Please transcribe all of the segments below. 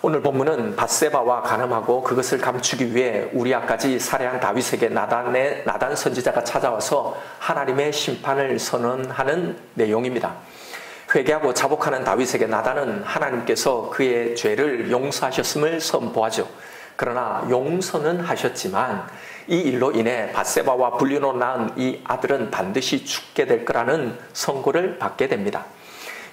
오늘 본문은 밧세바와 간음하고 그것을 감추기 위해 우리아까지 살해한 다윗에게 나단 선지자가 찾아와서 하나님의 심판을 선언하는 내용입니다. 회개하고 자복하는 다윗에게 나단은 하나님께서 그의 죄를 용서하셨음을 선포하죠. 그러나 용서는 하셨지만 이 일로 인해 밧세바와 불륜으로 낳은 이 아들은 반드시 죽게 될 거라는 선고를 받게 됩니다.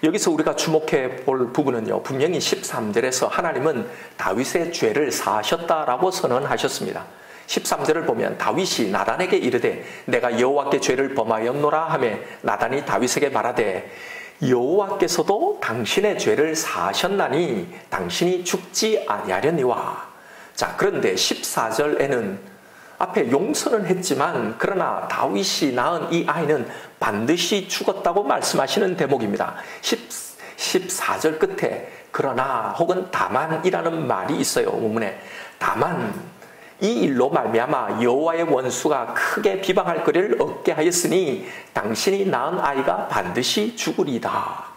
여기서 우리가 주목해 볼 부분은요, 분명히 13절에서 하나님은 다윗의 죄를 사하셨다라고 선언하셨습니다. 13절을 보면 다윗이 나단에게 이르되 내가 여호와께 죄를 범하였노라 하며 나단이 다윗에게 말하되 여호와께서도 당신의 죄를 사하셨나니 당신이 죽지 아니하려니와. 자, 그런데 14절에는 앞에 용서는 했지만 그러나 다윗이 낳은 이 아이는 반드시 죽었다고 말씀하시는 대목입니다. 14절 끝에 그러나 혹은 다만이라는 말이 있어요. 본문에 다만 이 일로 말미암아 여호와의 원수가 크게 비방할 거리를 얻게 하였으니 당신이 낳은 아이가 반드시 죽으리이다.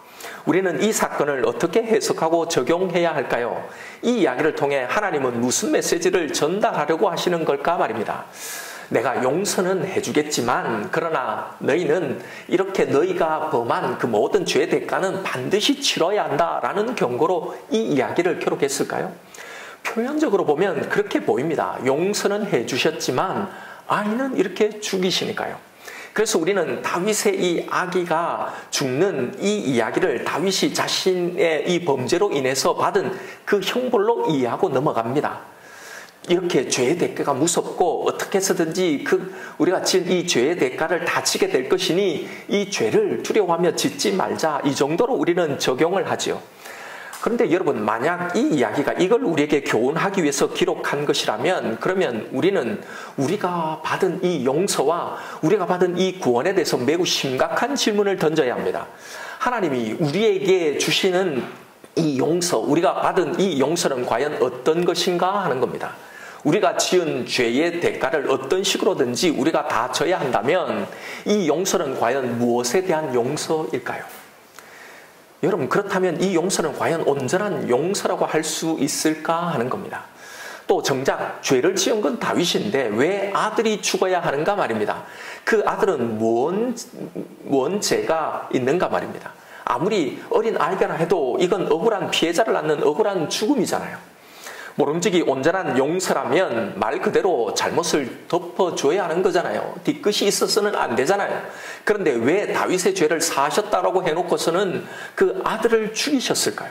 우리는 이 사건을 어떻게 해석하고 적용해야 할까요? 이 이야기를 통해 하나님은 무슨 메시지를 전달하려고 하시는 걸까 말입니다. 내가 용서는 해주겠지만 그러나 너희는 이렇게 너희가 범한 그 모든 죄의 대가는 반드시 치러야 한다라는 경고로 이 이야기를 기록했을까요? 표면적으로 보면 그렇게 보입니다. 용서는 해주셨지만 아이는 이렇게 죽이시니까요. 그래서 우리는 다윗의 이 아기가 죽는 이 이야기를 다윗이 자신의 이 범죄로 인해서 받은 그 형벌로 이해하고 넘어갑니다. 이렇게 죄의 대가가 무섭고 어떻게 해서든지 우리가 지은 이 죄의 대가를 다 지게 될 것이니 이 죄를 두려워하며 짓지 말자, 이 정도로 우리는 적용을 하지요. 그런데 여러분, 만약 이 이야기가 이걸 우리에게 교훈하기 위해서 기록한 것이라면 그러면 우리는 우리가 받은 이 용서와 우리가 받은 이 구원에 대해서 매우 심각한 질문을 던져야 합니다. 하나님이 우리에게 주시는 이 용서, 우리가 받은 이 용서는 과연 어떤 것인가 하는 겁니다. 우리가 지은 죄의 대가를 어떤 식으로든지 우리가 다 져야 한다면 이 용서는 과연 무엇에 대한 용서일까요? 여러분, 그렇다면 이 용서는 과연 온전한 용서라고 할 수 있을까 하는 겁니다. 또 정작 죄를 지은 건 다윗인데 왜 아들이 죽어야 하는가 말입니다. 그 아들은 뭔 죄가 있는가 말입니다. 아무리 어린 아이가 해도 이건 억울한 피해자를 낳는 억울한 죽음이잖아요. 모름지기 온전한 용서라면 말 그대로 잘못을 덮어줘야 하는 거잖아요. 뒤끝이 있어서는 안 되잖아요. 그런데 왜 다윗의 죄를 사하셨다라고 해놓고서는 그 아들을 죽이셨을까요?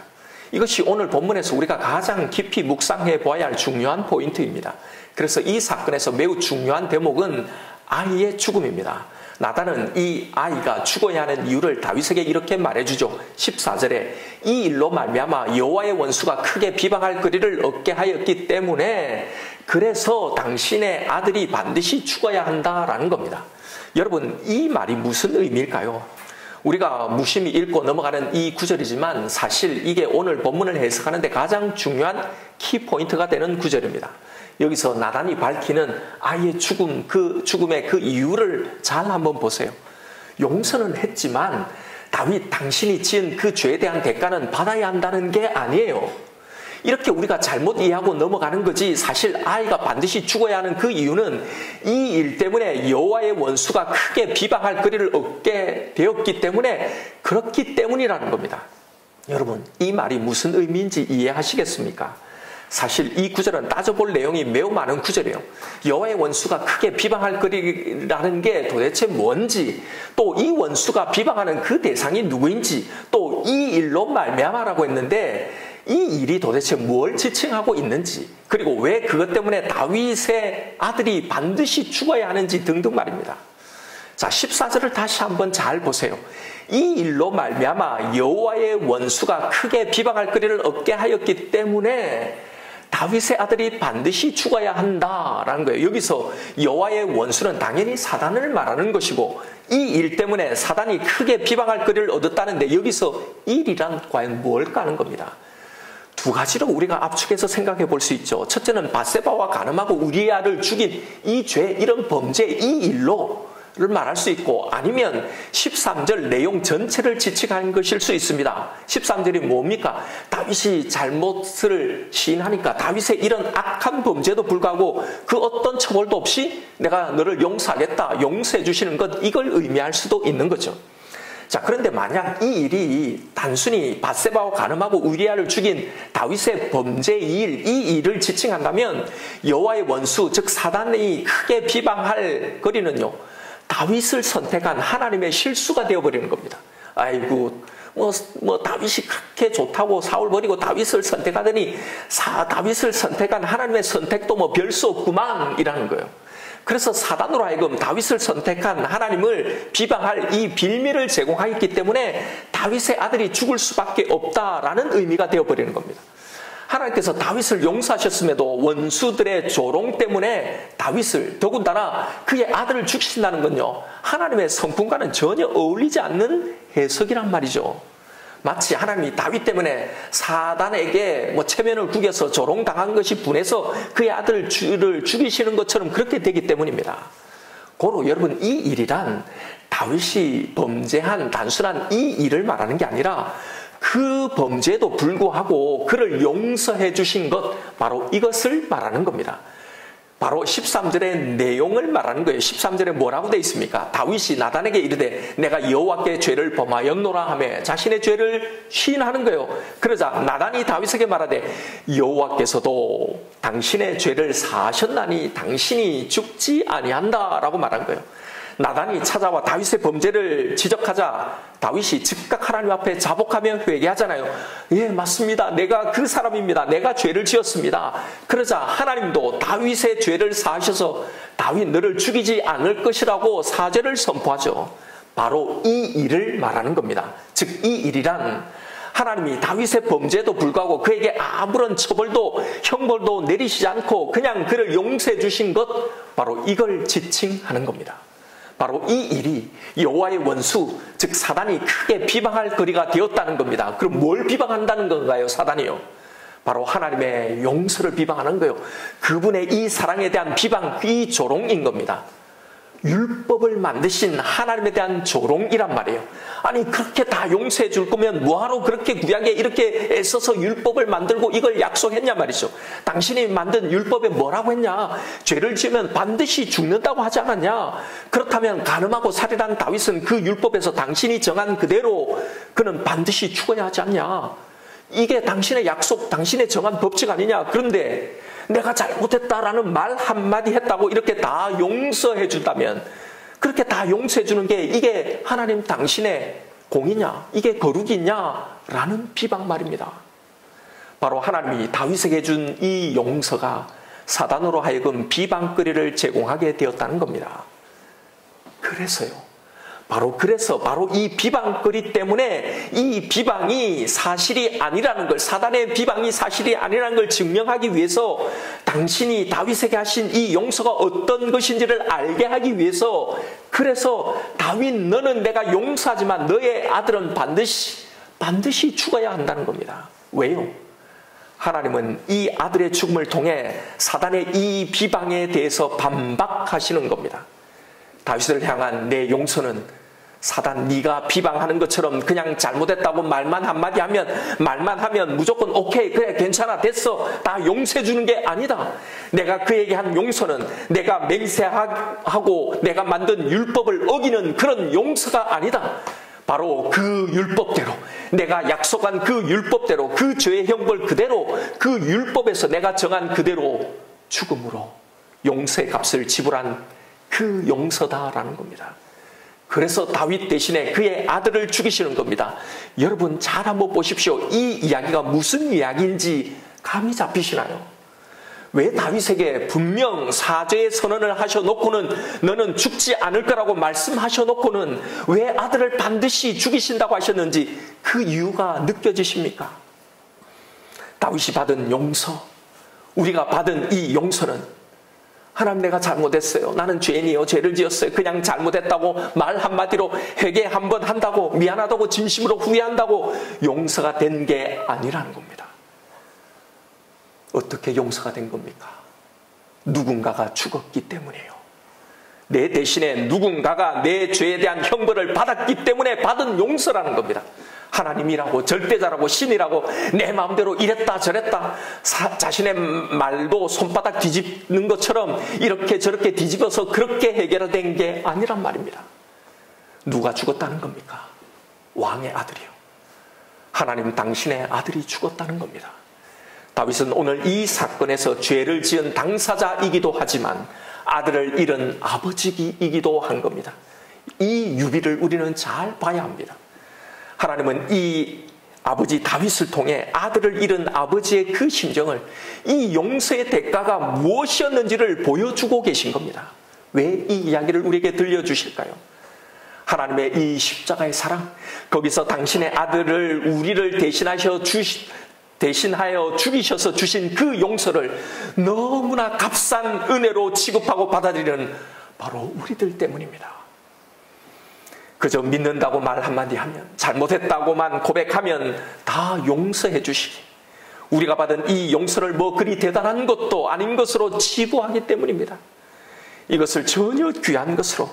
이것이 오늘 본문에서 우리가 가장 깊이 묵상해 보아야 할 중요한 포인트입니다. 그래서 이 사건에서 매우 중요한 대목은 아이의 죽음입니다. 나단은 이 아이가 죽어야 하는 이유를 다윗에게 이렇게 말해주죠. 14절에 이 일로 말미암아 여호와의 원수가 크게 비방할 거리를 얻게 하였기 때문에 그래서 당신의 아들이 반드시 죽어야 한다라는 겁니다. 여러분, 이 말이 무슨 의미일까요? 우리가 무심히 읽고 넘어가는 이 구절이지만 사실 이게 오늘 본문을 해석하는데 가장 중요한 키포인트가 되는 구절입니다. 여기서 나단이 밝히는 아이의 죽음, 그 죽음의 그 이유를 잘 한번 보세요. 용서는 했지만 다윗 당신이 지은 그 죄에 대한 대가는 받아야 한다는 게 아니에요. 이렇게 우리가 잘못 이해하고 넘어가는 거지, 사실 아이가 반드시 죽어야 하는 그 이유는 이 일 때문에 여호와의 원수가 크게 비방할 거리를 얻게 되었기 때문에 그렇기 때문이라는 겁니다. 여러분, 이 말이 무슨 의미인지 이해하시겠습니까? 사실 이 구절은 따져볼 내용이 매우 많은 구절이에요. 여호와의 원수가 크게 비방할 거리라는 게 도대체 뭔지, 또 이 원수가 비방하는 그 대상이 누구인지, 또 이 일로 말미암아라고 했는데 이 일이 도대체 뭘 지칭하고 있는지, 그리고 왜 그것 때문에 다윗의 아들이 반드시 죽어야 하는지 등등 말입니다. 자, 14절을 다시 한번 잘 보세요. 이 일로 말미암아 여호와의 원수가 크게 비방할 거리를 얻게 하였기 때문에 다윗의 아들이 반드시 죽어야 한다라는 거예요. 여기서 여호와의 원수는 당연히 사단을 말하는 것이고 이 일 때문에 사단이 크게 비방할 거리를 얻었다는데 여기서 일이란 과연 뭘까 하는 겁니다. 두 가지로 우리가 압축해서 생각해 볼 수 있죠. 첫째는 밧세바와 간음하고 우리아를 죽인 이 죄, 이런 범죄, 이 일로 말할 수 있고, 아니면 13절 내용 전체를 지칭하는 것일 수 있습니다. 13절이 뭡니까? 다윗이 잘못을 시인하니까 다윗의 이런 악한 범죄도 불구하고 그 어떤 처벌도 없이 내가 너를 용서하겠다, 용서해 주시는 것, 이걸 의미할 수도 있는 거죠. 자, 그런데 만약 이 일이 단순히 밧세바와 간음하고 우리아를 죽인 다윗의 범죄 이 일을 지칭한다면 여호와의 원수, 즉 사단이 크게 비방할 거리는요, 다윗을 선택한 하나님의 실수가 되어버리는 겁니다. 아이고, 다윗이 그렇게 좋다고 사울 버리고 다윗을 선택하더니 다윗을 선택한 하나님의 선택도 별 수 없구만, 이라는 거예요. 그래서 사단으로 하여금 다윗을 선택한 하나님을 비방할 이 빌미를 제공하였기 때문에 다윗의 아들이 죽을 수밖에 없다라는 의미가 되어버리는 겁니다. 하나님께서 다윗을 용서하셨음에도 원수들의 조롱 때문에 다윗을, 더군다나 그의 아들을 죽이신다는 건요, 하나님의 성품과는 전혀 어울리지 않는 해석이란 말이죠. 마치 하나님이 다윗 때문에 사단에게 체면을 구겨서 조롱당한 것이 분해서 그의 아들을 죽이시는 것처럼 그렇게 되기 때문입니다. 고로 여러분, 이 일이란 다윗이 범죄한 단순한 이 일을 말하는 게 아니라 그 범죄에도 불구하고 그를 용서해 주신 것, 바로 이것을 말하는 겁니다. 바로 13절의 내용을 말하는 거예요. 13절에 뭐라고 되어 있습니까? 다윗이 나단에게 이르되 내가 여호와께 죄를 범하였노라 하며 자신의 죄를 시인하는 거예요. 그러자 나단이 다윗에게 말하되 여호와께서도 당신의 죄를 사하셨나니 당신이 죽지 아니한다 라고 말한 거예요. 나단이 찾아와 다윗의 범죄를 지적하자 다윗이 즉각 하나님 앞에 자복하며 회개하잖아요. 예, 맞습니다. 내가 그 사람입니다. 내가 죄를 지었습니다. 그러자 하나님도 다윗의 죄를 사하셔서 다윗 너를 죽이지 않을 것이라고 사죄를 선포하죠. 바로 이 일을 말하는 겁니다. 즉 이 일이란 하나님이 다윗의 범죄에도 불구하고 그에게 아무런 처벌도 형벌도 내리시지 않고 그냥 그를 용서해 주신 것, 바로 이걸 지칭하는 겁니다. 바로 이 일이 여호와의 원수, 즉 사단이 크게 비방할 거리가 되었다는 겁니다. 그럼 뭘 비방한다는 건가요, 사단이요? 바로 하나님의 용서를 비방하는 거예요. 그분의 이 사랑에 대한 비방, 이 조롱인 겁니다. 율법을 만드신 하나님에 대한 조롱이란 말이에요. 아니, 그렇게 다 용서해 줄 거면 뭐하러 그렇게 구약에 이렇게 애써서 율법을 만들고 이걸 약속했냐 말이죠. 당신이 만든 율법에 뭐라고 했냐? 죄를 지으면 반드시 죽는다고 하지 않았냐? 그렇다면 간음하고 살인한 다윗은 그 율법에서 당신이 정한 그대로 그는 반드시 죽어야 하지 않냐? 이게 당신의 약속, 당신의 정한 법칙 아니냐? 그런데 내가 잘못했다라는 말 한마디 했다고 이렇게 다 용서해 준다면, 그렇게 다 용서해 주는 게 이게 하나님 당신의 공이냐? 이게 거룩이냐? 라는 비방 말입니다. 바로 하나님이 다윗에게 준 이 용서가 사단으로 하여금 비방거리를 제공하게 되었다는 겁니다. 그래서 바로 이 비방거리 때문에 이 비방이 사실이 아니라는 걸, 사단의 비방이 사실이 아니라는 걸 증명하기 위해서 당신이 다윗에게 하신 이 용서가 어떤 것인지를 알게 하기 위해서, 그래서 다윗 너는 내가 용서하지만 너의 아들은 반드시 죽어야 한다는 겁니다. 왜요? 하나님은 이 아들의 죽음을 통해 사단의 이 비방에 대해서 반박하시는 겁니다. 다윗을 향한 내 용서는 사단 네가 비방하는 것처럼 그냥 잘못했다고 말만 하면 무조건 오케이, 그래, 괜찮아, 됐어, 다 용서해 주는 게 아니다. 내가 그에게 한 용서는 내가 맹세하고 내가 만든 율법을 어기는 그런 용서가 아니다. 바로 그 율법대로, 내가 약속한 그 율법대로, 그 죄의 형벌 그대로, 그 율법에서 내가 정한 그대로 죽음으로 용서의 값을 지불한 그 용서다라는 겁니다. 그래서 다윗 대신에 그의 아들을 죽이시는 겁니다. 여러분 잘 한번 보십시오. 이 이야기가 무슨 이야기인지 감이 잡히시나요? 왜 다윗에게 분명 사죄의 선언을 하셔놓고는 너는 죽지 않을 거라고 말씀하셔놓고는 왜 아들을 반드시 죽이신다고 하셨는지 그 이유가 느껴지십니까? 다윗이 받은 용서, 우리가 받은 이 용서는 하나님 내가 잘못했어요. 나는 죄인이요. 죄를 지었어요. 그냥 잘못했다고 말 한마디로 회개 한번 한다고 미안하다고 진심으로 후회한다고 용서가 된 게 아니라는 겁니다. 어떻게 용서가 된 겁니까? 누군가가 죽었기 때문이에요. 내 대신에 누군가가 내 죄에 대한 형벌을 받았기 때문에 받은 용서라는 겁니다. 하나님이라고 절대자라고 신이라고 내 마음대로 이랬다 저랬다 자신의 말도 손바닥 뒤집는 것처럼 이렇게 저렇게 뒤집어서 그렇게 해결된 게 아니란 말입니다. 누가 죽었다는 겁니까? 왕의 아들이요. 하나님 당신의 아들이 죽었다는 겁니다. 다윗은 오늘 이 사건에서 죄를 지은 당사자이기도 하지만 아들을 잃은 아버지이기도 한 겁니다. 이 유비를 우리는 잘 봐야 합니다. 하나님은 이 아버지 다윗을 통해 아들을 잃은 아버지의 그 심정을 이 용서의 대가가 무엇이었는지를 보여주고 계신 겁니다. 왜 이 이야기를 우리에게 들려주실까요? 하나님의 이 십자가의 사랑, 거기서 당신의 아들을 우리를 대신하여 죽이셔서 주신 그 용서를 너무나 값싼 은혜로 취급하고 받아들이는 바로 우리들 때문입니다. 그저 믿는다고 말 한마디 하면, 잘못했다고만 고백하면 다 용서해 주시기, 우리가 받은 이 용서를 뭐 그리 대단한 것도 아닌 것으로 치부하기 때문입니다. 이것을 전혀 귀한 것으로,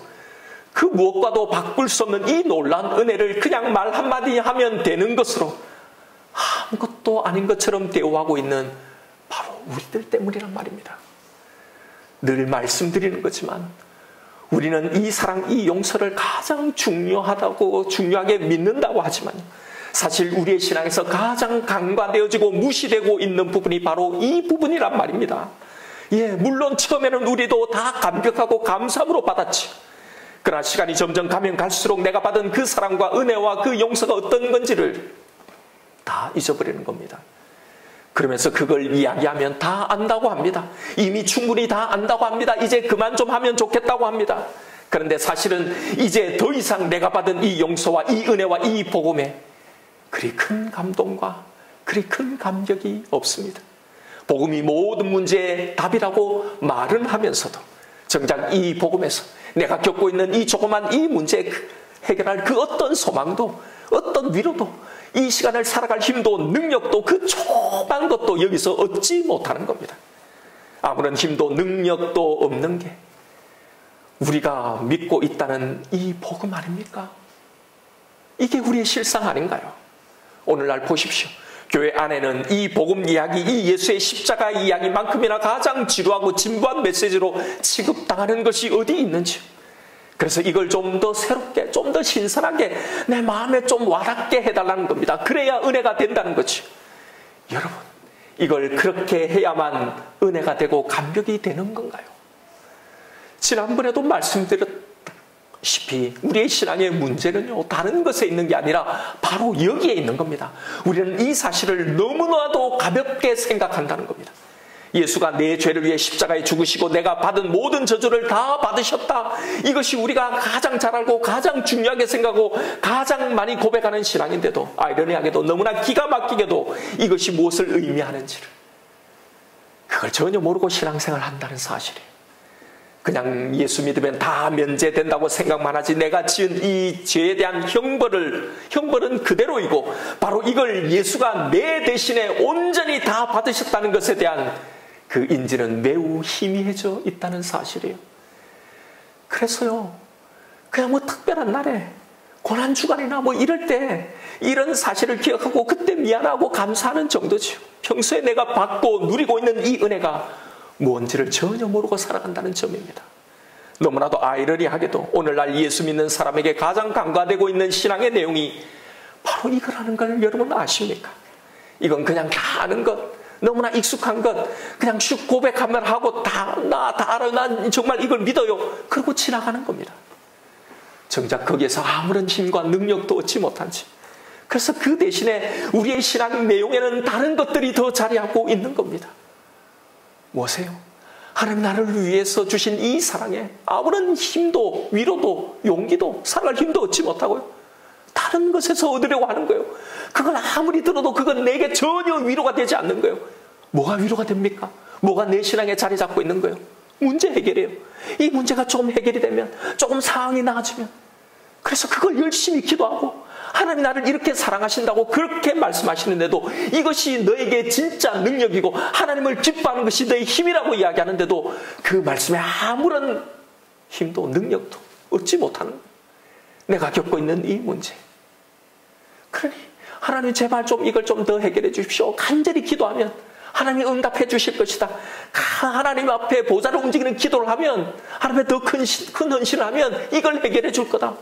그 무엇과도 바꿀 수 없는 이 놀라운 은혜를 그냥 말 한마디 하면 되는 것으로 아무것도 아닌 것처럼 대우하고 있는 바로 우리들 때문이란 말입니다. 늘 말씀드리는 거지만 우리는 이 사랑, 이 용서를 가장 중요하게 믿는다고 하지만 사실 우리의 신앙에서 가장 간과되어지고 무시되고 있는 부분이 바로 이 부분이란 말입니다. 물론 처음에는 우리도 다 감격하고 감사함으로 받았지. 그러나 시간이 점점 가면 갈수록 내가 받은 그 사랑과 은혜와 그 용서가 어떤 건지를 다 잊어버리는 겁니다. 그러면서 그걸 이야기하면 다 안다고 합니다. 이미 충분히 다 안다고 합니다. 이제 그만 좀 하면 좋겠다고 합니다. 그런데 사실은 이제 더 이상 내가 받은 이 용서와 이 은혜와 이 복음에 그리 큰 감동과 그리 큰 감격이 없습니다. 복음이 모든 문제의 답이라고 말은 하면서도 정작 이 복음에서 내가 겪고 있는 이 조그만 이 문제 해결할 그 어떤 소망도 어떤 위로도 이 시간을 살아갈 힘도 능력도 그 조그만 것도 여기서 얻지 못하는 겁니다. 아무런 힘도 능력도 없는 게 우리가 믿고 있다는 이 복음 아닙니까? 이게 우리의 실상 아닌가요? 오늘날 보십시오. 교회 안에는 이 복음 이야기, 이 예수의 십자가 이야기만큼이나 가장 지루하고 진부한 메시지로 취급당하는 것이 어디 있는지, 그래서 이걸 좀 더 새롭게, 좀 더 신선하게 내 마음에 좀 와닿게 해달라는 겁니다. 그래야 은혜가 된다는 거지. 여러분, 이걸 그렇게 해야만 은혜가 되고 감격이 되는 건가요? 지난번에도 말씀드렸다시피 우리의 신앙의 문제는요, 다른 것에 있는 게 아니라 바로 여기에 있는 겁니다. 우리는 이 사실을 너무나도 가볍게 생각한다는 겁니다. 예수가 내 죄를 위해 십자가에 죽으시고 내가 받은 모든 저주를 다 받으셨다. 이것이 우리가 가장 잘 알고 가장 중요하게 생각하고 가장 많이 고백하는 신앙인데도, 아이러니하게도 너무나 기가 막히게도 이것이 무엇을 의미하는지를 그걸 전혀 모르고 신앙생활을 한다는 사실이에요. 그냥 예수 믿으면 다 면제된다고 생각만 하지, 내가 지은 이 죄에 대한 형벌은 그대로이고 바로 이걸 예수가 내 대신에 온전히 다 받으셨다는 것에 대한 그 인지는 매우 희미해져 있다는 사실이에요. 그래서요, 그냥 뭐 특별한 날에 고난주간이나 뭐 이럴 때 이런 사실을 기억하고 그때 미안하고 감사하는 정도죠. 평소에 내가 받고 누리고 있는 이 은혜가 뭔지를 전혀 모르고 살아간다는 점입니다. 너무나도 아이러니하게도 오늘날 예수 믿는 사람에게 가장 간과되고 있는 신앙의 내용이 바로 이거라는 걸 여러분 아십니까? 이건 그냥 다 아는 것, 너무나 익숙한 것, 그냥 슉 고백하면 하고 나 다 알아, 난 정말 이걸 믿어요, 그러고 지나가는 겁니다. 정작 거기에서 아무런 힘과 능력도 얻지 못한 채, 그래서 그 대신에 우리의 신앙 내용에는 다른 것들이 더 자리하고 있는 겁니다. 뭐세요? 하나님 나를 위해서 주신 이 사랑에 아무런 힘도 위로도 용기도 살아갈 힘도 얻지 못하고요, 다른 것에서 얻으려고 하는 거예요. 그걸 아무리 들어도 그건 내게 전혀 위로가 되지 않는 거예요. 뭐가 위로가 됩니까? 뭐가 내 신앙에 자리 잡고 있는 거예요? 문제 해결이에요. 이 문제가 조금 해결이 되면, 조금 상황이 나아지면, 그래서 그걸 열심히 기도하고 하나님 나를 이렇게 사랑하신다고 그렇게 말씀하시는데도 이것이 너에게 진짜 능력이고 하나님을 기뻐하는 것이 너의 힘이라고 이야기하는데도 그 말씀에 아무런 힘도 능력도 얻지 못하는 거예요. 내가 겪고 있는 이 문제. 그러니 하나님 제발 좀 이걸 좀 더 해결해 주십시오. 간절히 기도하면 하나님이 응답해 주실 것이다. 하나님 앞에 보좌를 움직이는 기도를 하면, 하나님의 더 큰 헌신을 하면 이걸 해결해 줄 거다.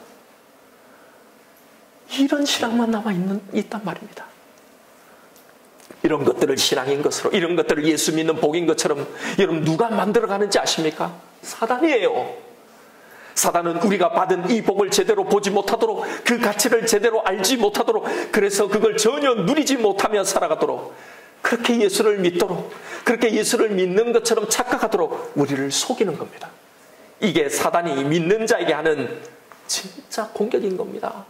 이런 신앙만 있단 말입니다. 이런 것들을 신앙인 것으로, 이런 것들을 예수 믿는 복인 것처럼 여러분 누가 만들어가는지 아십니까? 사단이에요. 사단은 우리가 받은 이 복을 제대로 보지 못하도록, 그 가치를 제대로 알지 못하도록, 그래서 그걸 전혀 누리지 못하며 살아가도록, 그렇게 예수를 믿도록, 그렇게 예수를 믿는 것처럼 착각하도록 우리를 속이는 겁니다. 이게 사단이 믿는 자에게 하는 진짜 공격인 겁니다.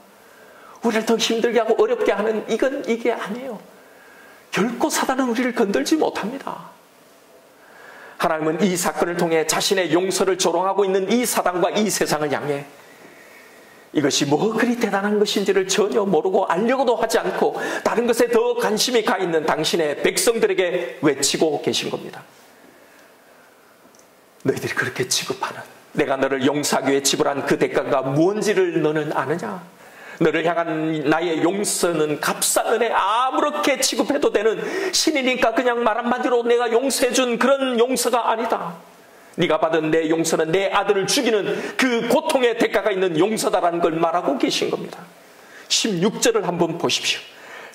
우리를 더 힘들게 하고 어렵게 하는 이게 아니에요. 결코 사단은 우리를 건들지 못합니다. 하나님은 이 사건을 통해 자신의 용서를 조롱하고 있는 이 사단과 이 세상을 향해 이것이 뭐 그리 대단한 것인지를 전혀 모르고 알려고도 하지 않고 다른 것에 더 관심이 가 있는 당신의 백성들에게 외치고 계신 겁니다. 너희들이 그렇게 취급하는, 내가 너를 용서하기 위해 지불한 그 대가가 무언지를 너는 아느냐? 너를 향한 나의 용서는 값싼 은혜, 아무렇게 취급해도 되는 신이니까 그냥 말 한마디로 내가 용서해준 그런 용서가 아니다. 네가 받은 내 용서는 내 아들을 죽이는 그 고통의 대가가 있는 용서다라는 걸 말하고 계신 겁니다. 16절을 한번 보십시오.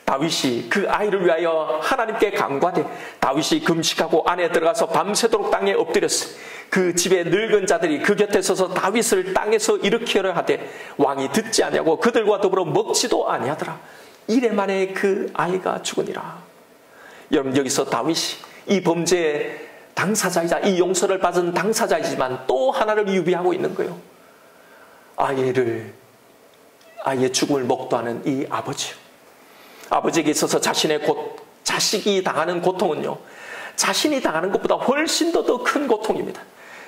다윗이 그 아이를 위하여 하나님께 간구하되 다윗이 금식하고 안에 들어가서 밤새도록 땅에 엎드렸어. 그 집의 늙은 자들이 그 곁에 서서 다윗을 땅에서 일으키려 하되 왕이 듣지 아니하고 그들과 더불어 먹지도 아니하더라. 이래 만에 그 아이가 죽으니라. 여러분, 여기서 다윗이 이 범죄의 당사자이자 이 용서를 받은 당사자이지만 또 하나를 유비하고 있는 거예요. 아이의 죽음을 목도하는 이 아버지. 아버지에게 있어서 자식이 당하는 고통은요, 자신이 당하는 것보다 훨씬 더 큰 고통입니다.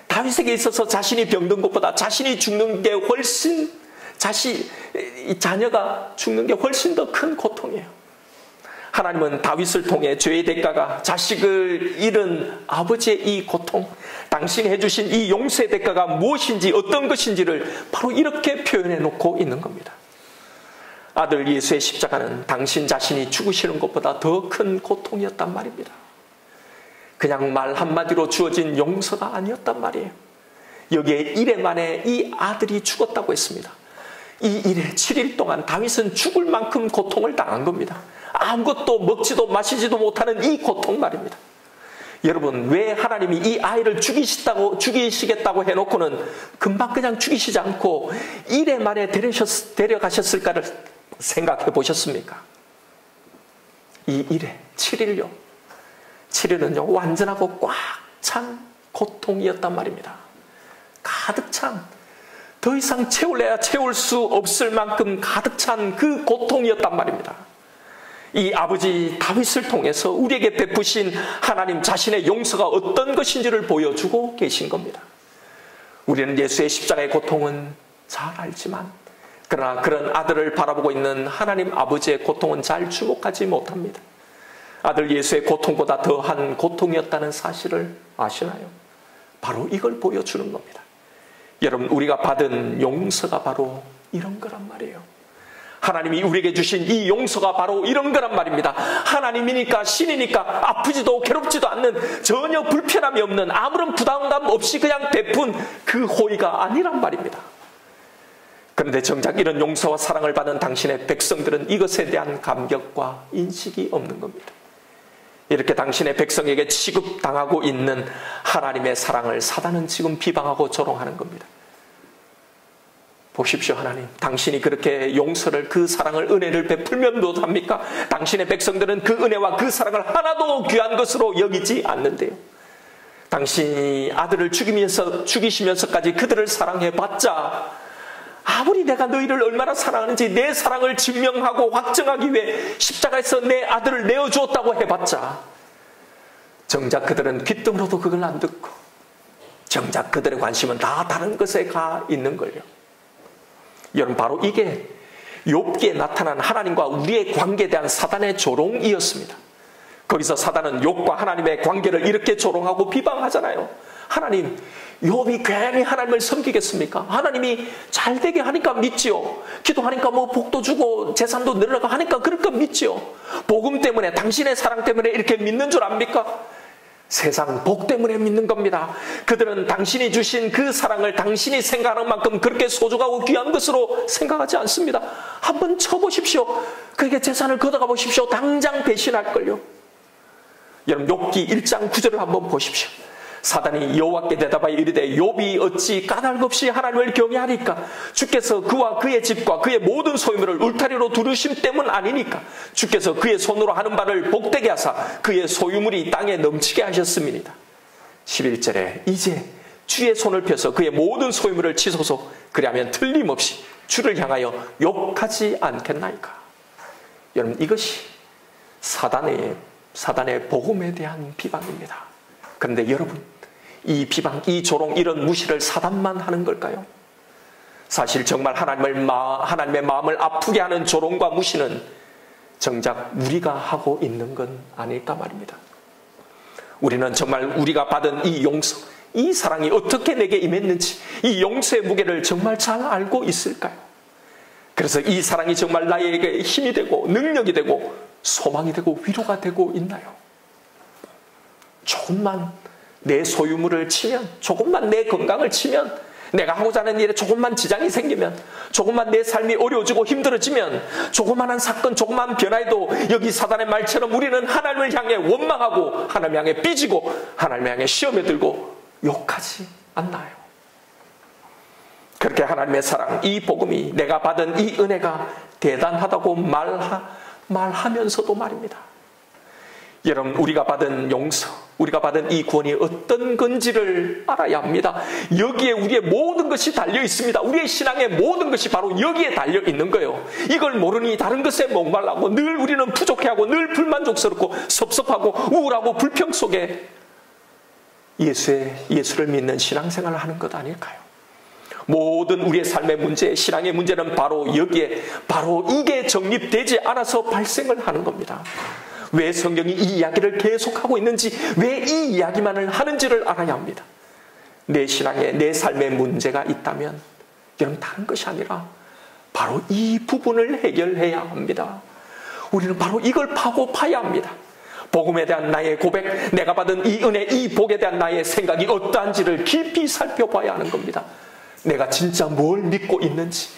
다윗에게 있어서 자신이 병든 것보다 자신이 죽는 게 훨씬, 자녀가 죽는 게 훨씬 더 큰 고통이에요. 하나님은 다윗을 통해 죄의 대가가 자식을 잃은 아버지의 이 고통, 당신이 해주신 이 용서의 대가가 무엇인지 어떤 것인지를 바로 이렇게 표현해 놓고 있는 겁니다. 아들 예수의 십자가는 당신 자신이 죽으시는 것보다 더 큰 고통이었단 말입니다. 그냥 말 한마디로 주어진 용서가 아니었단 말이에요. 여기에 이래 만에 이 아들이 죽었다고 했습니다. 이 일에 7일 동안 다윗은 죽을 만큼 고통을 당한 겁니다. 아무것도 먹지도 마시지도 못하는 이 고통 말입니다. 여러분, 왜 하나님이 이 아이를 죽이시겠다고 해놓고는 금방 그냥 죽이시지 않고 이래 만에 데려가셨을까를 생각해 보셨습니까? 이 일에 7일요. 7일은요, 완전하고 꽉 찬 고통이었단 말입니다. 가득 찬, 더 이상 채울래야 채울 수 없을 만큼 가득 찬 그 고통이었단 말입니다. 이 아버지 다윗을 통해서 우리에게 베푸신 하나님 자신의 용서가 어떤 것인지를 보여주고 계신 겁니다. 우리는 예수의 십자가의 고통은 잘 알지만, 그러나 그런 아들을 바라보고 있는 하나님 아버지의 고통은 잘 주목하지 못합니다. 아들 예수의 고통보다 더한 고통이었다는 사실을 아시나요? 바로 이걸 보여주는 겁니다. 여러분, 우리가 받은 용서가 바로 이런 거란 말이에요. 하나님이 우리에게 주신 이 용서가 바로 이런 거란 말입니다. 하나님이니까, 신이니까 아프지도 괴롭지도 않는, 전혀 불편함이 없는, 아무런 부담감 없이 그냥 베푼 그 호의가 아니란 말입니다. 그런데 정작 이런 용서와 사랑을 받은 당신의 백성들은 이것에 대한 감격과 인식이 없는 겁니다. 이렇게 당신의 백성에게 취급당하고 있는 하나님의 사랑을 사단은 지금 비방하고 조롱하는 겁니다. 보십시오, 하나님. 당신이 그렇게 용서를, 그 사랑을, 은혜를 베풀면 못합니까? 당신의 백성들은 그 은혜와 그 사랑을 하나도 귀한 것으로 여기지 않는데요. 당신이 아들을 죽이시면서까지 그들을 사랑해봤자, 아무리 내가 너희를 얼마나 사랑하는지 내 사랑을 증명하고 확정하기 위해 십자가에서 내 아들을 내어주었다고 해봤자, 정작 그들은 귓등으로도 그걸 안 듣고, 정작 그들의 관심은 다 다른 것에 가 있는 걸요. 여러분, 바로 이게 욥기에 나타난 하나님과 우리의 관계에 대한 사단의 조롱이었습니다. 거기서 사단은 욥과 하나님의 관계를 이렇게 조롱하고 비방하잖아요. 하나님, 욥이 괜히 하나님을 섬기겠습니까? 하나님이 잘 되게 하니까 믿지요. 기도하니까 뭐 복도 주고 재산도 늘어나고 하니까 그러니까 믿지요. 복음 때문에, 당신의 사랑 때문에 이렇게 믿는 줄 압니까? 세상 복 때문에 믿는 겁니다. 그들은 당신이 주신 그 사랑을 당신이 생각하는 만큼 그렇게 소중하고 귀한 것으로 생각하지 않습니다. 한번 쳐보십시오. 그에게 재산을 걷어가 보십시오. 당장 배신할걸요. 여러분, 욥기 1장 9절을 한번 보십시오. 사단이 여호와께 대답하여 이르되 욥이 어찌 까닭없이 하나님을 경외하니까? 주께서 그와 그의 집과 그의 모든 소유물을 울타리로 두르심 때문 아니니까? 주께서 그의 손으로 하는 바를 복되게 하사 그의 소유물이 땅에 넘치게 하셨음이니이다. 11절에 이제 주의 손을 펴서 그의 모든 소유물을 치소서. 그리하면 틀림없이 주를 향하여 욕하지 않겠나이까? 여러분, 이것이 사단의 복음에 대한 비방입니다. 그런데 여러분, 이 비방, 이 조롱, 이런 무시를 사단만 하는 걸까요? 사실 정말 하나님의 마음을 아프게 하는 조롱과 무시는 정작 우리가 하고 있는 건 아닐까 말입니다. 우리는 정말 우리가 받은 이 용서, 이 사랑이 어떻게 내게 임했는지 이 용서의 무게를 정말 잘 알고 있을까요? 그래서 이 사랑이 정말 나에게 힘이 되고 능력이 되고 소망이 되고 위로가 되고 있나요? 조금만 내 소유물을 치면, 조금만 내 건강을 치면, 내가 하고자 하는 일에 조금만 지장이 생기면, 조금만 내 삶이 어려워지고 힘들어지면, 조그마한 사건, 조그마한 변화에도 여기 사단의 말처럼 우리는 하나님을 향해 원망하고 하나님을 향해 삐지고 하나님을 향해 시험에 들고 욕하지 않나요? 그렇게 하나님의 사랑, 이 복음이, 내가 받은 이 은혜가 대단하다고 말하면서도 말입니다. 여러분, 우리가 받은 용서, 우리가 받은 이 구원이 어떤 건지를 알아야 합니다. 여기에 우리의 모든 것이 달려 있습니다. 우리의 신앙의 모든 것이 바로 여기에 달려 있는 거예요. 이걸 모르니 다른 것에 목말라고 늘 우리는 부족해하고 늘 불만족스럽고 섭섭하고 우울하고 불평 속에 예수를 믿는 신앙생활을 하는 것 아닐까요? 모든 우리의 삶의 문제, 신앙의 문제는 바로 여기에, 바로 이게 정립되지 않아서 발생을 하는 겁니다. 왜 성경이 이 이야기를 계속하고 있는지, 왜 이 이야기만을 하는지를 알아야 합니다. 내 신앙에, 내 삶의 문제가 있다면 여러분, 다른 것이 아니라 바로 이 부분을 해결해야 합니다. 우리는 바로 이걸 파야 합니다. 복음에 대한 나의 고백, 내가 받은 이 은혜, 이 복에 대한 나의 생각이 어떠한지를 깊이 살펴봐야 하는 겁니다. 내가 진짜 뭘 믿고 있는지,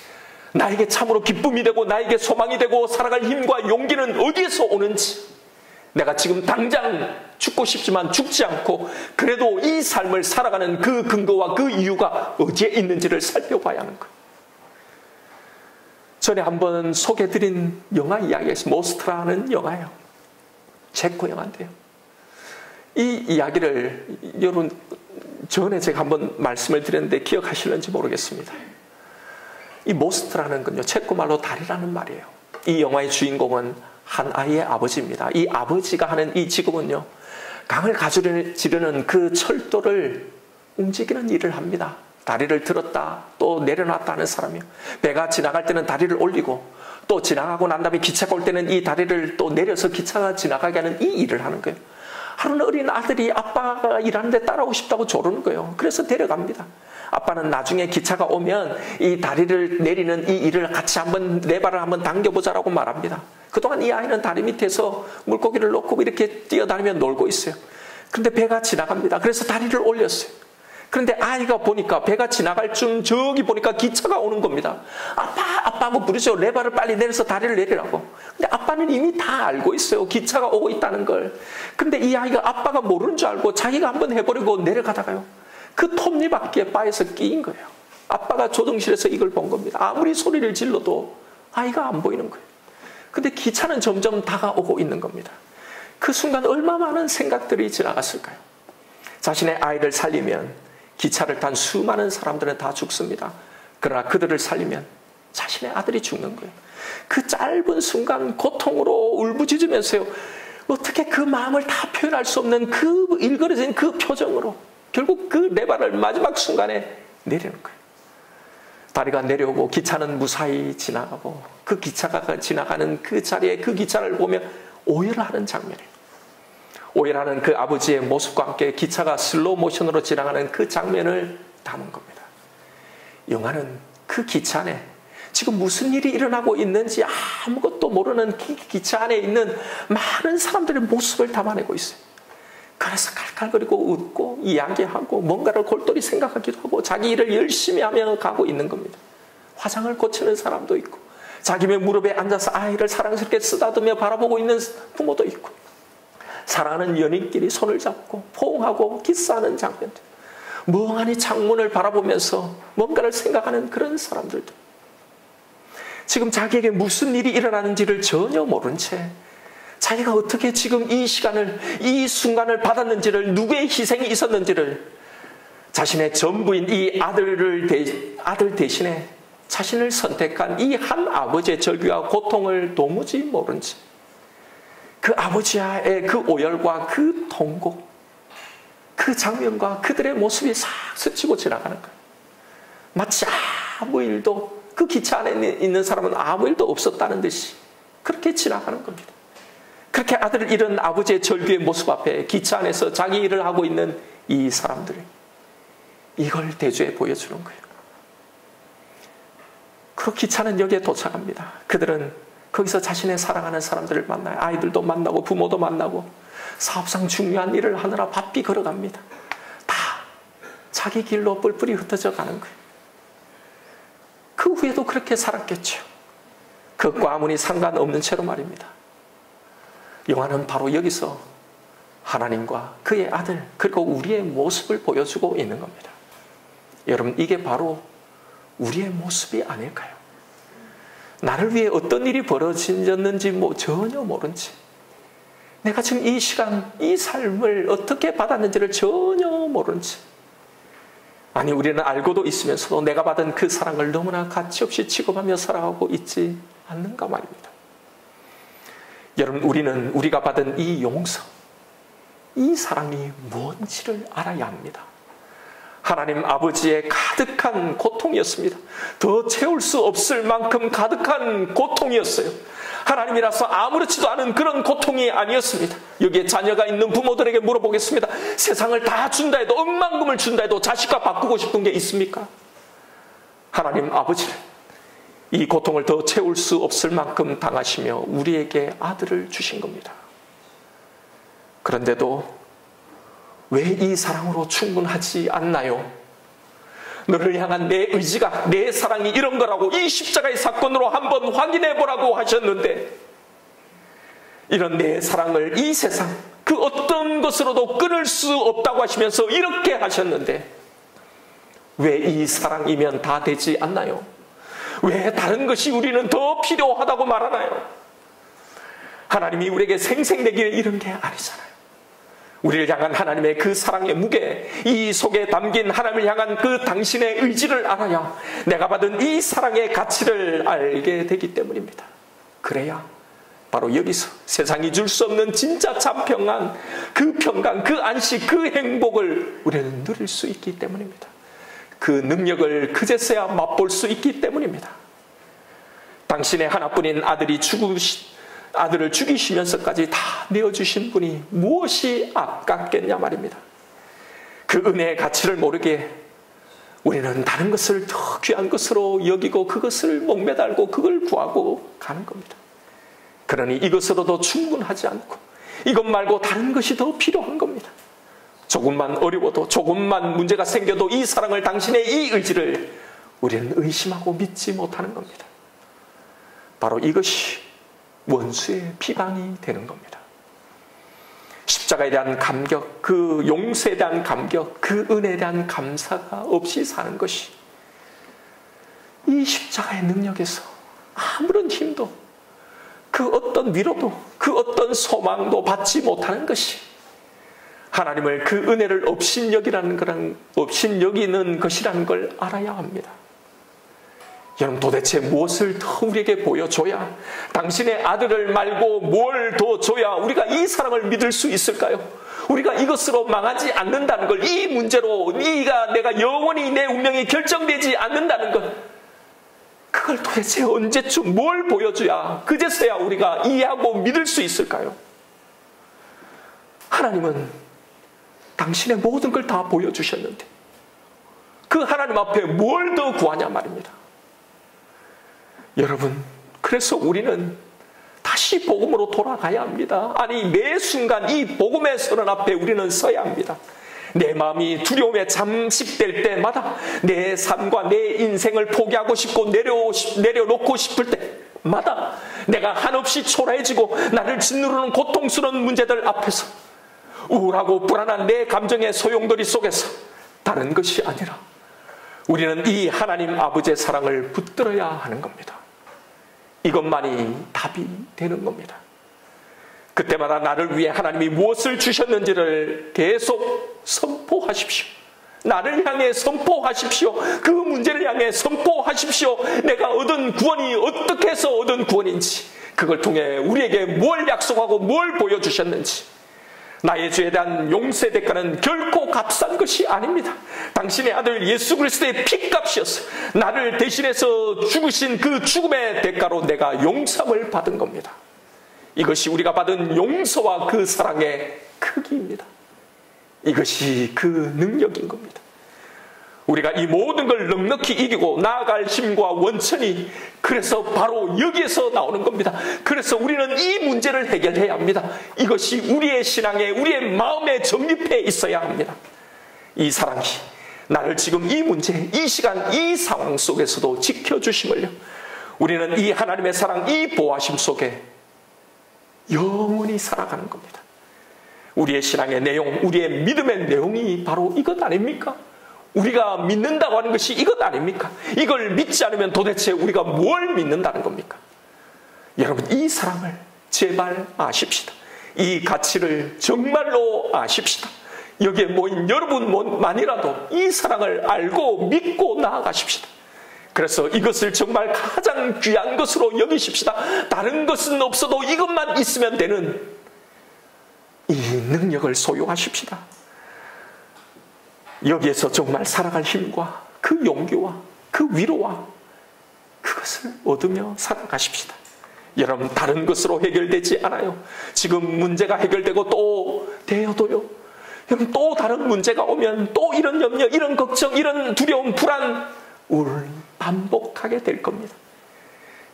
나에게 참으로 기쁨이 되고 나에게 소망이 되고 살아갈 힘과 용기는 어디에서 오는지, 내가 지금 당장 죽고 싶지만 죽지 않고 그래도 이 삶을 살아가는 그 근거와 그 이유가 어디에 있는지를 살펴봐야 하는 거예요. 전에 한번 소개해드린 영화 이야기가 있어요. 모스트라는 영화예요. 체코 영화인데요. 이 이야기를 여러분 전에 제가 한번 말씀을 드렸는데 기억하실는지 모르겠습니다. 이 모스트라는 건요, 체코 말로 다리라는 말이에요. 이 영화의 주인공은 한 아이의 아버지입니다. 이 아버지가 하는 이 직업은요, 강을 가지르는 그 철도를 움직이는 일을 합니다. 다리를 들었다 또 내려놨다 하는 사람이요. 배가 지나갈 때는 다리를 올리고, 또 지나가고 난 다음에 기차가 올 때는 이 다리를 또 내려서 기차가 지나가게 하는 이 일을 하는 거예요. 하루는 어린 아들이 아빠가 일하는데 따라오고 싶다고 조르는 거예요. 그래서 데려갑니다. 아빠는 나중에 기차가 오면 이 다리를 내리는 이 일을 같이 한번 내 발을 한번 당겨보자라고 말합니다. 그동안 이 아이는 다리 밑에서 물고기를 놓고 이렇게 뛰어다니며 놀고 있어요. 그런데 배가 지나갑니다. 그래서 다리를 올렸어요. 그런데 아이가 보니까 배가 지나갈 쯤 저기 보니까 기차가 오는 겁니다. 아빠 하고 부르죠. 내 발을 빨리 내려서 다리를 내리라고. 근데 아빠는 이미 다 알고 있어요. 기차가 오고 있다는 걸. 근데 이 아이가 아빠가 모르는 줄 알고 자기가 한번 해보려고 내려가다가요, 그 톱니바퀴에 바에서 끼인 거예요. 아빠가 조정실에서 이걸 본 겁니다. 아무리 소리를 질러도 아이가 안 보이는 거예요. 근데 기차는 점점 다가오고 있는 겁니다. 그 순간 얼마나 많은 생각들이 지나갔을까요? 자신의 아이를 살리면 기차를 탄 수많은 사람들은 다 죽습니다. 그러나 그들을 살리면 자신의 아들이 죽는 거예요. 그 짧은 순간 고통으로 울부짖으면서요, 어떻게 그 마음을 다 표현할 수 없는 그 일그러진 그 표정으로 결국 그 레바를 마지막 순간에 내리는 거예요. 다리가 내려오고 기차는 무사히 지나가고, 그 기차가 지나가는 그 자리에 그 기차를 보며 오열을 하는 장면이에요. 오해라는 그 아버지의 모습과 함께 기차가 슬로우 모션으로 지나가는 그 장면을 담은 겁니다. 영화는 그 기차 안에 지금 무슨 일이 일어나고 있는지 아무것도 모르는 기차 안에 있는 많은 사람들의 모습을 담아내고 있어요. 그래서 칼칼거리고 웃고 이야기하고 뭔가를 골똘히 생각하기도 하고 자기 일을 열심히 하며 가고 있는 겁니다. 화장을 고치는 사람도 있고 자기의 무릎에 앉아서 아이를 사랑스럽게 쓰다듬며 바라보고 있는 부모도 있고 사랑하는 연인끼리 손을 잡고 포옹하고 키스하는 장면들, 멍하니 창문을 바라보면서 뭔가를 생각하는 그런 사람들도, 지금 자기에게 무슨 일이 일어나는지를 전혀 모른 채 자기가 어떻게 지금 이 시간을, 이 순간을 받았는지를, 누구의 희생이 있었는지를, 자신의 전부인 이 아들 대신에 자신을 선택한 이 한 아버지의 절규와 고통을 도무지 모른 채 그 아버지의 그 오열과 그 통곡, 그 장면과 그들의 모습이 싹 스치고 지나가는 거예요. 마치 아무 일도, 그 기차 안에 있는 사람은 아무 일도 없었다는 듯이 그렇게 지나가는 겁니다. 그렇게 아들을 잃은 아버지의 절규의 모습 앞에 기차 안에서 자기 일을 하고 있는 이 사람들이 이걸 대조해 보여주는 거예요. 그 기차는 여기에 도착합니다. 그들은 거기서 자신의 사랑하는 사람들을 만나요. 아이들도 만나고 부모도 만나고 사업상 중요한 일을 하느라 바삐 걸어갑니다. 다 자기 길로 뿔뿔이 흩어져 가는 거예요. 그 후에도 그렇게 살았겠죠. 그것과 아무리 상관없는 채로 말입니다. 영화는 바로 여기서 하나님과 그의 아들 그리고 우리의 모습을 보여주고 있는 겁니다. 여러분, 이게 바로 우리의 모습이 아닐까요? 나를 위해 어떤 일이 벌어졌는지 전혀 모른 채 내가 지금 이 시간, 이 삶을 어떻게 받았는지를 전혀 모른 채, 아니 우리는 알고도 있으면서도 내가 받은 그 사랑을 너무나 가치없이 취급하며 살아가고 있지 않는가 말입니다. 여러분, 우리는 우리가 받은 이 용서, 이 사랑이 뭔지를 알아야 합니다. 하나님 아버지의 가득한 고통이었습니다. 더 채울 수 없을 만큼 가득한 고통이었어요. 하나님이라서 아무렇지도 않은 그런 고통이 아니었습니다. 여기에 자녀가 있는 부모들에게 물어보겠습니다. 세상을 다 준다 해도, 억만금을 준다 해도 자식과 바꾸고 싶은 게 있습니까? 하나님 아버지는 이 고통을 더 채울 수 없을 만큼 당하시며 우리에게 아들을 주신 겁니다. 그런데도 왜 이 사랑으로 충분하지 않나요? 너를 향한 내 의지가, 내 사랑이 이런 거라고 이 십자가의 사건으로 한번 확인해 보라고 하셨는데, 이런 내 사랑을 이 세상 그 어떤 것으로도 끊을 수 없다고 하시면서 이렇게 하셨는데 왜 이 사랑이면 다 되지 않나요? 왜 다른 것이 우리는 더 필요하다고 말하나요? 하나님이 우리에게 생색내기를 이런 게 아니잖아요. 우리를 향한 하나님의 그 사랑의 무게, 이 속에 담긴 하나님을 향한 그 당신의 의지를 알아야 내가 받은 이 사랑의 가치를 알게 되기 때문입니다. 그래야 바로 여기서 세상이 줄 수 없는 진짜 참 평안, 그 평강, 그 안식, 그 행복을 우리는 누릴 수 있기 때문입니다. 그 능력을 그제서야 맛볼 수 있기 때문입니다. 당신의 하나뿐인 아들을 죽이시면서까지 다 내어주신 분이 무엇이 아깝겠냐 말입니다. 그 은혜의 가치를 모르게 우리는 다른 것을 더 귀한 것으로 여기고 그것을 목매달고 그걸 구하고 가는 겁니다. 그러니 이것으로도 충분하지 않고 이것 말고 다른 것이 더 필요한 겁니다. 조금만 어려워도, 조금만 문제가 생겨도 이 사랑을, 당신의 이 의지를 우리는 의심하고 믿지 못하는 겁니다. 바로 이것이 원수의 비방이 되는 겁니다. 십자가에 대한 감격, 그 용서에 대한 감격, 그 은혜에 대한 감사가 없이 사는 것이 이 십자가의 능력에서 아무런 힘도, 그 어떤 위로도, 그 어떤 소망도 받지 못하는 것이 하나님을, 그 은혜를 업신여기는 것이라는 걸 알아야 합니다. 여러분, 도대체 무엇을 더 우리에게 보여줘야, 당신의 아들을 말고 뭘 더 줘야 우리가 이 사랑을 믿을 수 있을까요? 우리가 이것으로 망하지 않는다는 걸, 이 문제로 내가 영원히 내 운명이 결정되지 않는다는 것, 그걸 도대체 언제쯤 뭘 보여줘야 그제서야 우리가 이해하고 믿을 수 있을까요? 하나님은 당신의 모든 걸 다 보여주셨는데 그 하나님 앞에 뭘 더 구하냐 말입니다. 여러분, 그래서 우리는 다시 복음으로 돌아가야 합니다. 아니, 매 순간 이 복음의 선언 앞에 우리는 서야 합니다. 내 마음이 두려움에 잠식될 때마다 내 삶과 내 인생을 포기하고 싶고 내려놓고 싶을 때마다 내가 한없이 초라해지고 나를 짓누르는 고통스러운 문제들 앞에서 우울하고 불안한 내 감정의 소용돌이 속에서 다른 것이 아니라 우리는 이 하나님 아버지의 사랑을 붙들어야 하는 겁니다. 이것만이 답이 되는 겁니다. 그때마다 나를 위해 하나님이 무엇을 주셨는지를 계속 선포하십시오. 나를 향해 선포하십시오. 그 문제를 향해 선포하십시오. 내가 얻은 구원이 어떻게 해서 얻은 구원인지, 그걸 통해 우리에게 뭘 약속하고 뭘 보여주셨는지, 나의 죄에 대한 용서의 대가는 결코 값싼 것이 아닙니다. 당신의 아들 예수 그리스도의 피값이었어. 나를 대신해서 죽으신 그 죽음의 대가로 내가 용서를 받은 겁니다. 이것이 우리가 받은 용서와 그 사랑의 크기입니다. 이것이 그 능력인 겁니다. 우리가 이 모든 걸 넉넉히 이기고 나아갈 힘과 원천이 그래서 바로 여기에서 나오는 겁니다. 그래서 우리는 이 문제를 해결해야 합니다. 이것이 우리의 신앙에, 우리의 마음에 정립해 있어야 합니다. 이 사랑이 나를 지금 이 문제, 이 시간, 이 상황 속에서도 지켜주심을요, 우리는 이 하나님의 사랑, 이 보호하심 속에 영원히 살아가는 겁니다. 우리의 신앙의 내용, 우리의 믿음의 내용이 바로 이것 아닙니까? 우리가 믿는다고 하는 것이 이것 아닙니까? 이걸 믿지 않으면 도대체 우리가 뭘 믿는다는 겁니까? 여러분, 이 사랑을 제발 아십시다. 이 가치를 정말로 아십시다. 여기에 모인 여러분만이라도 이 사랑을 알고 믿고 나아가십시다. 그래서 이것을 정말 가장 귀한 것으로 여기십시다. 다른 것은 없어도 이것만 있으면 되는 이 능력을 소유하십시다. 여기에서 정말 살아갈 힘과 그 용기와 그 위로와 그것을 얻으며 살아가십시다. 여러분, 다른 것으로 해결되지 않아요. 지금 문제가 해결되고 또 되어도요, 여러분, 또 다른 문제가 오면 또 이런 염려, 이런 걱정, 이런 두려움, 불안, 우울 반복하게 될 겁니다.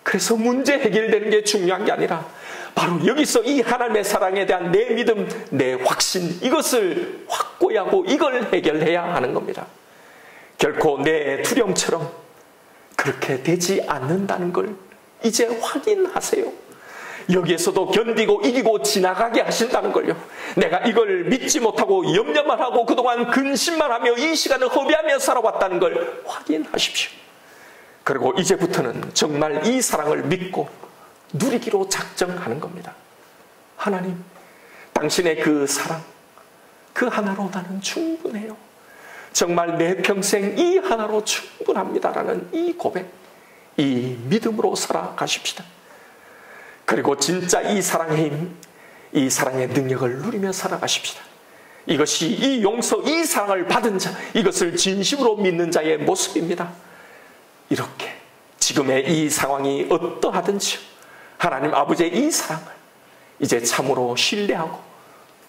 그래서 문제 해결되는 게 중요한 게 아니라 바로 여기서 이 하나님의 사랑에 대한 내 믿음, 내 확신, 이것을 확고히 하고 이걸 해결해야 하는 겁니다. 결코 내 두려움처럼 그렇게 되지 않는다는 걸 이제 확인하세요. 여기에서도 견디고 이기고 지나가게 하신다는 걸요. 내가 이걸 믿지 못하고 염려만 하고 그동안 근심만 하며 이 시간을 허비하며 살아왔다는 걸 확인하십시오. 그리고 이제부터는 정말 이 사랑을 믿고 누리기로 작정하는 겁니다. 하나님, 당신의 그 사랑, 그 하나로 나는 충분해요. 정말 내 평생 이 하나로 충분합니다라는 이 고백, 이 믿음으로 살아가십시다. 그리고 진짜 이 사랑의 힘, 이 사랑의 능력을 누리며 살아가십시다. 이것이 이 용서, 이 사랑을 받은 자, 이것을 진심으로 믿는 자의 모습입니다. 이렇게 지금의 이 상황이 어떠하든지 하나님 아버지의 이 사랑을 이제 참으로 신뢰하고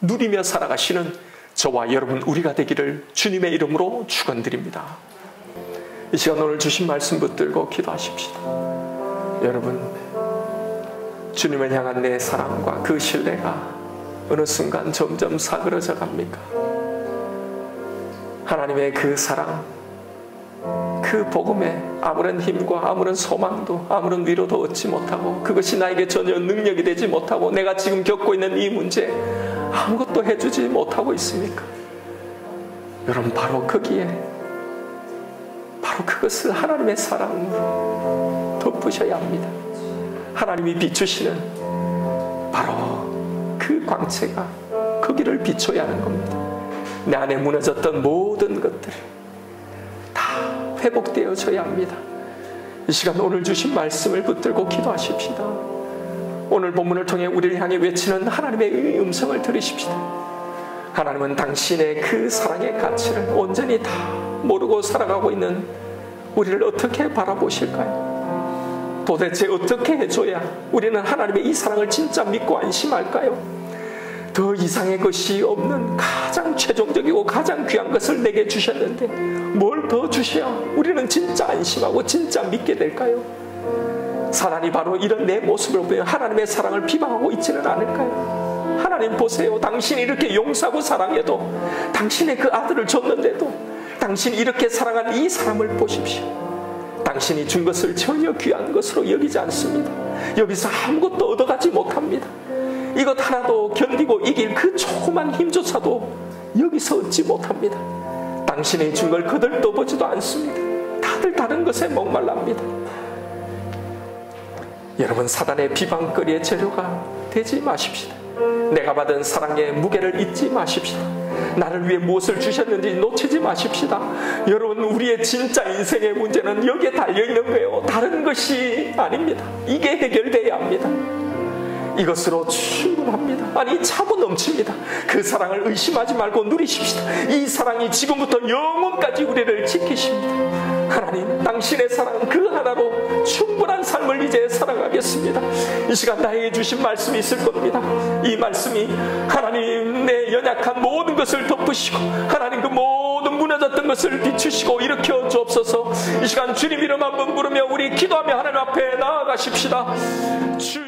누리며 살아가시는 저와 여러분 우리가 되기를 주님의 이름으로 축원드립니다. 이 시간 오늘 주신 말씀 붙들고 기도하십시다. 여러분, 주님을 향한 내 사랑과 그 신뢰가 어느 순간 점점 사그러져 갑니까? 하나님의 그 사랑, 그 복음에 아무런 힘과 아무런 소망도 아무런 위로도 얻지 못하고 그것이 나에게 전혀 능력이 되지 못하고 내가 지금 겪고 있는 이 문제 아무것도 해주지 못하고 있습니까? 여러분, 바로 거기에 바로 그것을 하나님의 사랑으로 덮으셔야 합니다. 하나님이 비추시는 바로 그 광채가 거기를 비춰야 하는 겁니다. 내 안에 무너졌던 모든 것들 다 회복되어져야 합니다. 이 시간 오늘 주신 말씀을 붙들고 기도하십시다. 오늘 본문을 통해 우리를 향해 외치는 하나님의 음성을 들으십시다. 하나님은 당신의 그 사랑의 가치를 온전히 다 모르고 살아가고 있는 우리를 어떻게 바라보실까요? 도대체 어떻게 해줘야 우리는 하나님의 이 사랑을 진짜 믿고 안심할까요? 더 이상의 것이 없는 가장 최종적이고 가장 귀한 것을 내게 주셨는데 뭘 더 주셔야 우리는 진짜 안심하고 진짜 믿게 될까요? 사단이 바로 이런 내 모습을 보면 하나님의 사랑을 비방하고 있지는 않을까요? 하나님 보세요. 당신이 이렇게 용서하고 사랑해도, 당신의 그 아들을 줬는데도 당신이 이렇게 사랑한 이 사람을 보십시오. 당신이 준 것을 전혀 귀한 것으로 여기지 않습니다. 여기서 아무것도 얻어가지 못합니다. 이것 하나도 견디고 이길 그 조그만 힘조차도 여기서 얻지 못합니다. 당신이 준 걸 거들떠보지도 않습니다. 다들 다른 것에 목말랍니다. 여러분, 사단의 비방거리의 재료가 되지 마십시다. 내가 받은 사랑의 무게를 잊지 마십시다. 나를 위해 무엇을 주셨는지 놓치지 마십시다. 여러분, 우리의 진짜 인생의 문제는 여기에 달려있는 거예요. 다른 것이 아닙니다. 이게 해결돼야 합니다. 이것으로 충분합니다. 아니, 차고 넘칩니다. 그 사랑을 의심하지 말고 누리십시다. 이 사랑이 지금부터 영원까지 우리를 지키십니다. 하나님, 당신의 사랑 그 하나로 충분한 삶을 이제 살아가겠습니다. 이 시간 나에게 주신 말씀이 있을 겁니다. 이 말씀이 하나님 내 연약한 모든 것을 덮으시고 하나님 그 모든 무너졌던 것을 비추시고 일으켜 주옵소서. 이 시간 주님 이름 한번 부르며 우리 기도하며 하나님 앞에 나아가십시다. 주